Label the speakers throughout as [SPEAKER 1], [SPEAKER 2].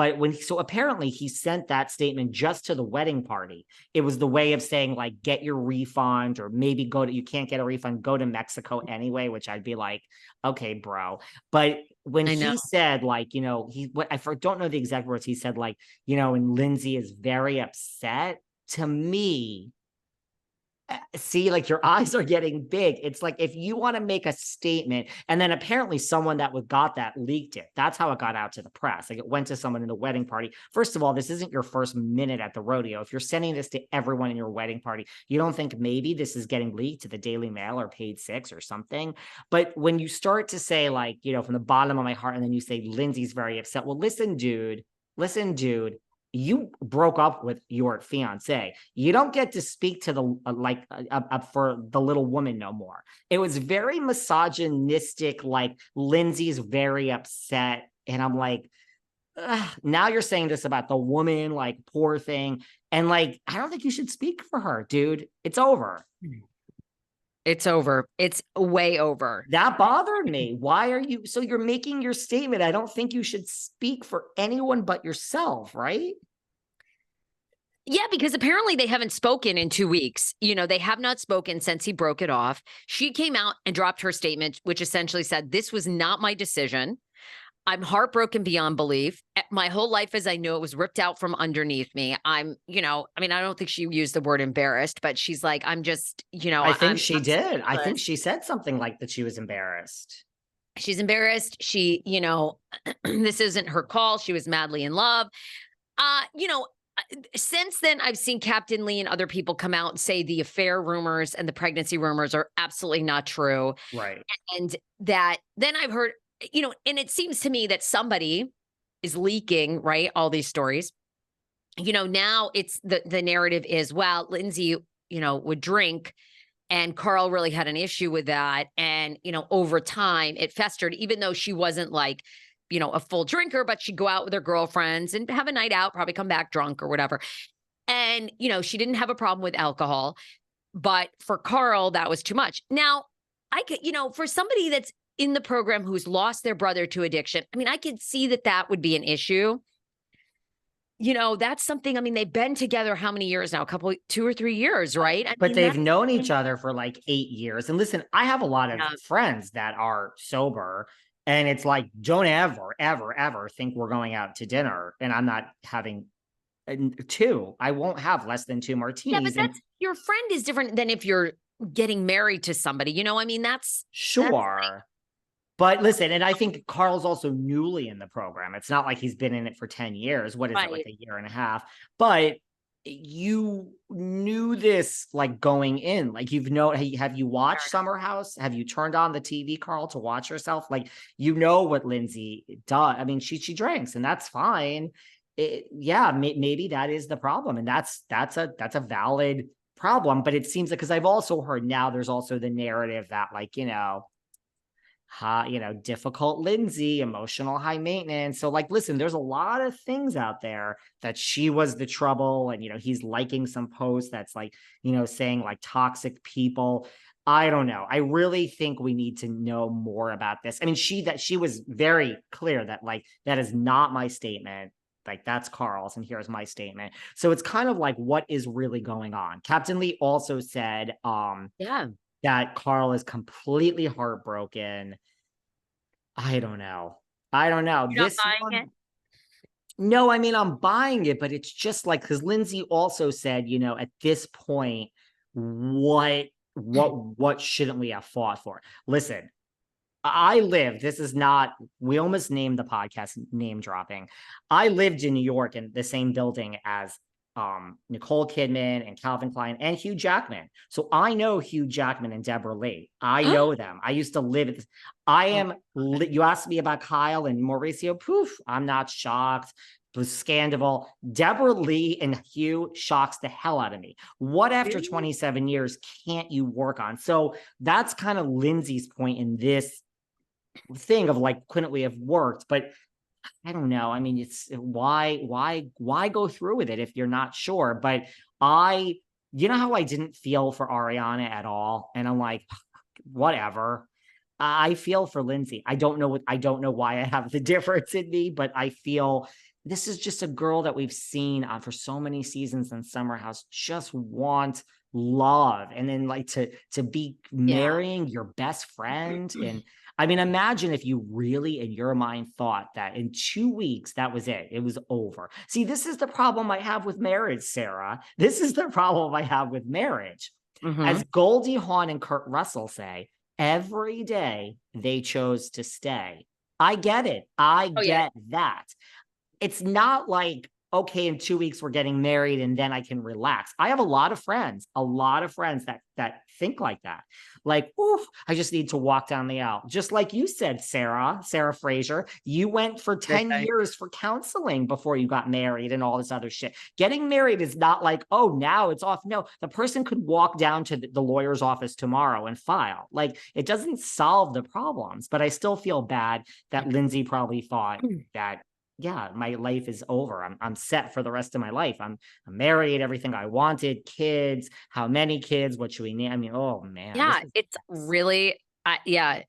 [SPEAKER 1] But so apparently he sent that statement just to the wedding party. It was the way of saying like, get your refund, or maybe you can't get a refund, go to Mexico anyway, which I'd be like, okay, bro. But when he said like, you know, don't know the exact words he said, like, you know, and Lindsay is very upset, to me, see, like your eyes are getting big. It's like, if you want to make a statement, and then apparently someone that got that leaked it. That's how it got out to the press. Like, it went to someone in the wedding party. First of all, this isn't your first minute at the rodeo. If you're sending this to everyone in your wedding party, you don't think maybe this is getting leaked to the Daily Mail or Page Six or something? But when you start to say, like, you know, from the bottom of my heart, and then you say Lindsay's very upset. Well, listen, dude, you broke up with your fiance. You don't get to speak to the for the little woman no more. It was very misogynistic. Like, Lindsay's very upset, and I'm like, now you're saying this about the woman, like, poor thing, and like, I don't think you should speak for her, dude. It's over.
[SPEAKER 2] It's over. It's way over.
[SPEAKER 1] That bothered me. Why are you? So you're making your statement. I don't think you should speak for anyone but yourself, right?
[SPEAKER 2] Yeah, because apparently they haven't spoken in 2 weeks. You know, they have not spoken since he broke it off. She came out and dropped her statement, which essentially said, this was not my decision. I'm heartbroken beyond belief. My whole life as I knew it was ripped out from underneath me. I'm, you know, I mean, I don't think she used the word embarrassed, but she's like, I'm just, you know.
[SPEAKER 1] I think she did. I think she said something like that she was embarrassed.
[SPEAKER 2] She's embarrassed. She, you know, this isn't her call. She was madly in love. You know, since then, I've seen Captain Lee and other people come out and say the affair rumors and the pregnancy rumors are absolutely not true.
[SPEAKER 1] Right.
[SPEAKER 2] And that then I've heard, you know, and it seems to me that somebody is leaking, right, all these stories. You know, now it's the narrative is, well, Lindsay, you know, would drink, and Carl really had an issue with that. And, you know, over time it festered, even though she wasn't like, you know, a full drinker, but she'd go out with her girlfriends and have a night out, probably come back drunk or whatever. And, you know, she didn't have a problem with alcohol, but for Carl, that was too much. Now, I could, you know, for somebody that's in the program who's lost their brother to addiction, I mean, I could see that that would be an issue. You know, that's something, I mean, they've been together how many years now? 2 or 3 years, right?
[SPEAKER 1] But they've known each other for like 8 years. And listen, I have a lot of friends that are sober, and it's like, don't ever think we're going out to dinner, and I'm not having two. I won't have less than 2 martinis.
[SPEAKER 2] Yeah, but your friend is different than if you're getting married to somebody, you know, I mean, that's
[SPEAKER 1] sure. But listen, and I think Carl's also newly in the program. It's not like he's been in it for 10 years. What is it, like a year and a half? But you knew this, like, going in. Like, have you watched Summer House? Have you turned on the TV, Carl, to watch yourself? Like, you know what Lindsay does. I mean, she drinks, and that's fine. Maybe that is the problem, and that's a valid problem. But it seems like, because I've also heard now there's also the narrative that, like, difficult Lindsay, emotional high maintenance. So, like, listen, there's a lot of things out there that she was the trouble, and, he's liking some posts that's like, saying like toxic people. I don't know. I really think we need to know more about this. I mean, she was very clear that, like, that is not my statement. Like, that's Carl's, and here's my statement. So it's kind of like, what is really going on? Captain Lee also said, that Carl is completely heartbroken. I don't know.
[SPEAKER 2] You're this not buying it?
[SPEAKER 1] No, I mean, I'm buying it, but it's just like, because Lindsay also said, at this point, what shouldn't we have fought for? Listen, we almost named the podcast name dropping. I lived in New York in the same building as Nicole Kidman and Calvin Klein and Hugh Jackman. So I know Hugh Jackman and Deborah Lee. I know them. I used to live at this. You asked me about Kyle and Mauricio. Poof, I'm not shocked. It was Scandival. Deborah Lee and Hugh shocks the hell out of me. What after 27 years can't you work on? So that's kind of Lindsay's point in this thing of, like, couldn't we have worked? But I don't know. I mean, it's why go through with it if you're not sure? But you know how I didn't feel for Ariana at all, and I'm like, whatever. I feel for Lindsay. I don't know why I have the difference in me, but I feel this is just a girl that we've seen for so many seasons in Summer House just want love, and then like to be marrying your best friend. And I mean, imagine if you really in your mind thought that in 2 weeks that was it was over. See, this is the problem I have with marriage, Sarah. This is the problem I have with marriage. As Goldie Hawn and Kurt Russell say, every day they chose to stay. I get it. I get that. It's not like, okay, in 2 weeks we're getting married and then I can relax. I have a lot of friends that think like that. Like, oof, I just need to walk down the aisle. Just like you said, Sarah Fraser, you went for 10 years for counseling before you got married and all this other shit. Getting married is not like, oh, now it's off. No, the person could walk down to the lawyer's office tomorrow and file. Like, it doesn't solve the problems, but I still feel bad that Lindsay probably thought that, yeah, my life is over. I'm set for the rest of my life. I'm married, everything I wanted, kids, how many kids, what should we name? I mean, oh man.
[SPEAKER 2] Yeah, it's really, yeah.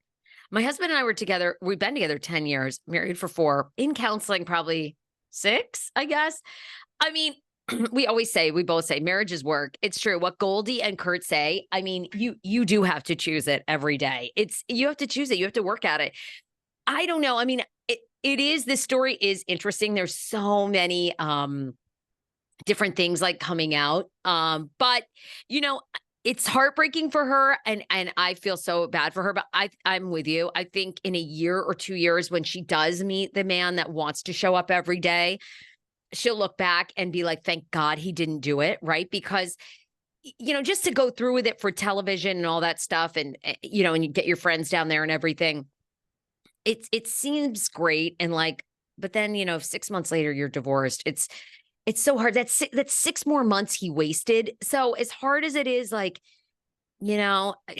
[SPEAKER 2] My husband and I were together. We've been together 10 years, married for 4, in counseling probably 6, I guess. I mean, we both say marriage is work. It's true. What Goldie and Kurt say, I mean, you do have to choose it every day. You have to choose it. You have to work at it. I don't know. I mean, this story is interesting. There's so many different things like coming out. But it's heartbreaking for her, and I feel so bad for her, but I'm with you. I think in a year or 2 years, when she does meet the man that wants to show up every day, she'll look back and be like, thank God he didn't do it, right? Because just to go through with it for television and all that stuff, and and you get your friends down there and everything, it seems great, and like, but then 6 months later you're divorced. It's so hard. That's 6 more months he wasted. So as hard as it is, like,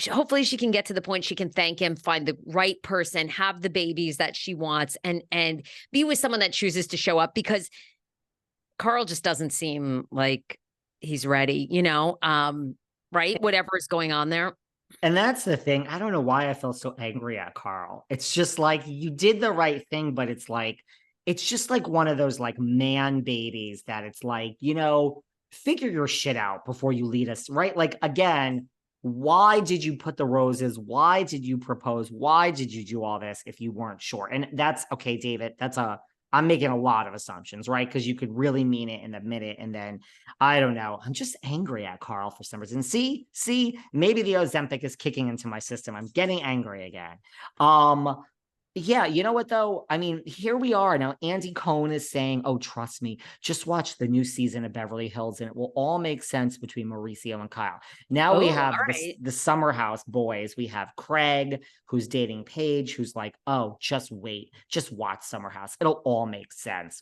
[SPEAKER 2] hopefully she can get to the point she can thank him, find the right person, have the babies that she wants, and be with someone that chooses to show up, because Carl just doesn't seem like he's ready, right? Whatever is going on there.
[SPEAKER 1] And that's the thing. I don't know why I felt so angry at Carl. It's just like, you did the right thing, but it's just like one of those like man babies that it's like, figure your shit out before you lead us, right? Like, again, why did you put the roses? Why did you propose? Why did you do all this if you weren't sure? And that's okay, David. I'm making a lot of assumptions, right? Because you could really mean it in a minute. And then, I don't know, I'm just angry at Carl for some reason. See, maybe the Ozempic is kicking into my system. I'm getting angry again. Yeah, you know what though? I mean, here we are now. Andy Cohen is saying, oh, trust me, just watch the new season of Beverly Hills and it will all make sense between Mauricio and Kyle. Now we have the Summer House boys. We have Craig, who's dating Paige, who's like, oh, just wait, just watch Summer House. It'll all make sense.